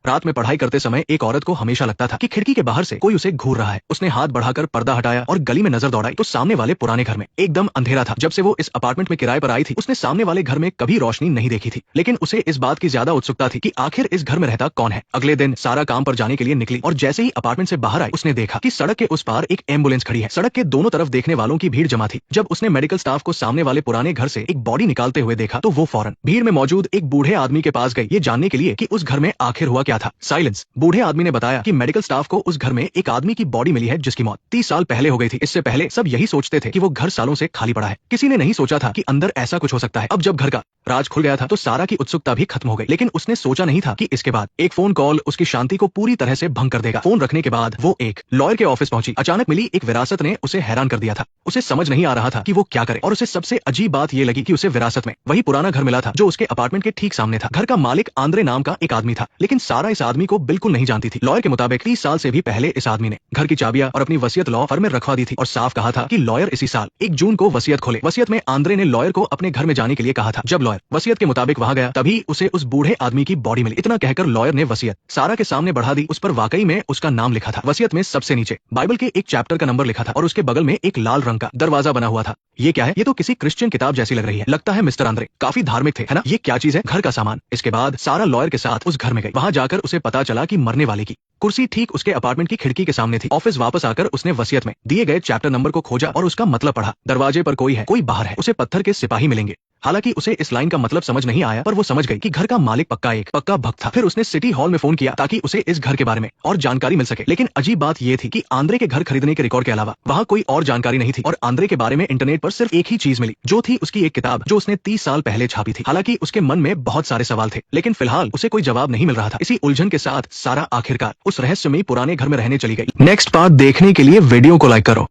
रात में पढ़ाई करते समय एक औरत को हमेशा लगता था कि खिड़की के बाहर से कोई उसे घूर रहा है। उसने हाथ बढ़ाकर पर्दा हटाया और गली में नजर दौड़ाई तो सामने वाले पुराने घर में एकदम अंधेरा था। जब से वो इस अपार्टमेंट में किराए पर आई थी, उसने सामने वाले घर में कभी रोशनी नहीं देखी थी, लेकिन उसे इस बात की ज्यादा उत्सुकता थी कि आखिर इस घर में रहता कौन है। अगले दिन सारा काम पर जाने के लिए निकली और जैसे ही अपार्टमेंट से बाहर आई, उसने देखा कि सड़क के उस पार एक एम्बुलेंस खड़ी है। सड़क के दोनों तरफ देखने वालों की भीड़ जमा थी। जब उसने मेडिकल स्टाफ को सामने वाले पुराने घर से एक बॉडी निकालते हुए देखा तो वो फौरन भीड़ में मौजूद एक बूढ़े आदमी के पास गई, ये जानने के लिए कि उस घर में आखिर हुआ क्या था। साइलेंस। बूढ़े आदमी ने बताया कि मेडिकल स्टाफ को उस घर में एक आदमी की बॉडी मिली है जिसकी मौत 30 साल पहले हो गई थी। इससे पहले सब यही सोचते थे कि वो घर सालों से खाली पड़ा है। किसी ने नहीं सोचा था कि अंदर ऐसा कुछ हो सकता है। अब जब घर का राज खुल गया था तो सारा की उत्सुकता भी खत्म हो गई, लेकिन उसने सोचा नहीं था कि इसके बाद एक फोन कॉल उसकी शांति को पूरी तरह से भंग कर देगा। फोन रखने के बाद वो एक लॉयर के ऑफिस पहुंची। अचानक मिली एक विरासत ने उसे हैरान कर दिया था। उसे समझ नहीं आ रहा था कि वो क्या करे, और उसे सबसे अजीब बात ये लगी कि उसे विरासत में वही पुराना घर मिला था जो उसके अपार्टमेंट के ठीक सामने था। घर का मालिक आंद्रे नाम का एक आदमी था, लेकिन सारा इस आदमी को बिल्कुल नहीं जानती थी। लॉयर के मुताबिक 30 साल से भी पहले इस आदमी ने घर की चाबियां और अपनी वसीयत लॉ फर्म में रखवा दी थी और साफ कहा था कि लॉयर इसी साल 1 जून को वसीयत खोले। वसीयत में आंद्रे ने लॉयर को अपने घर में जाने के लिए कहा था। जब लॉयर वसीयत के मुताबिक वहां गया तभी उसे उस बूढ़े आदमी की बॉडी मिली। इतना कहकर लॉयर ने वसीयत सारा के सामने बढ़ा दी। उस पर वाकई में उसका नाम लिखा था। वसीयत में सबसे नीचे बाइबल के एक चैप्टर का नंबर लिखा था और उसके बगल में एक लाल रंग का दरवाजा बना हुआ था। ये क्या है? ये तो किसी क्रिश्चियन किताब जैसी लग रही है। लगता है मिस्टर आंद्रे काफी धार्मिक थे, है ना? ये क्या चीज है? घर का सामान। इसके बाद सारा लॉयर के साथ उस घर में गई। वहां जाकर उसे पता चला कि मरने वाले की कुर्सी ठीक उसके अपार्टमेंट की खिड़की के सामने थी। ऑफिस वापस आकर उसने वसीयत में दिए गए चैप्टर नंबर को खोजा और उसका मतलब पढ़ा। दरवाजे पर कोई है, कोई बाहर है, उसे पत्थर के सिपाही मिलेंगे। हालांकि उसे इस लाइन का मतलब समझ नहीं आया, पर वो समझ गई कि घर का मालिक पक्का भक्त था। फिर उसने सिटी हॉल में फोन किया ताकि उसे इस घर के बारे में और जानकारी मिल सके। लेकिन अजीब बात ये थी कि आंद्रे के घर खरीदने के रिकॉर्ड के अलावा वहाँ कोई और जानकारी नहीं थी और आंद्रे के बारे में इंटरनेट पर सिर्फ एक ही चीज मिली, जो थी उसकी एक किताब जो उसने 30 साल पहले छापी थी। हालांकि उसके मन में बहुत सारे सवाल थे, लेकिन फिलहाल उसे कोई जवाब नहीं मिल रहा था। इसी उलझन के साथ सारा आखिरकार उस रहस्यमयी पुराने घर में रहने चली गई। नेक्स्ट पार्ट देखने के लिए वीडियो को लाइक करो।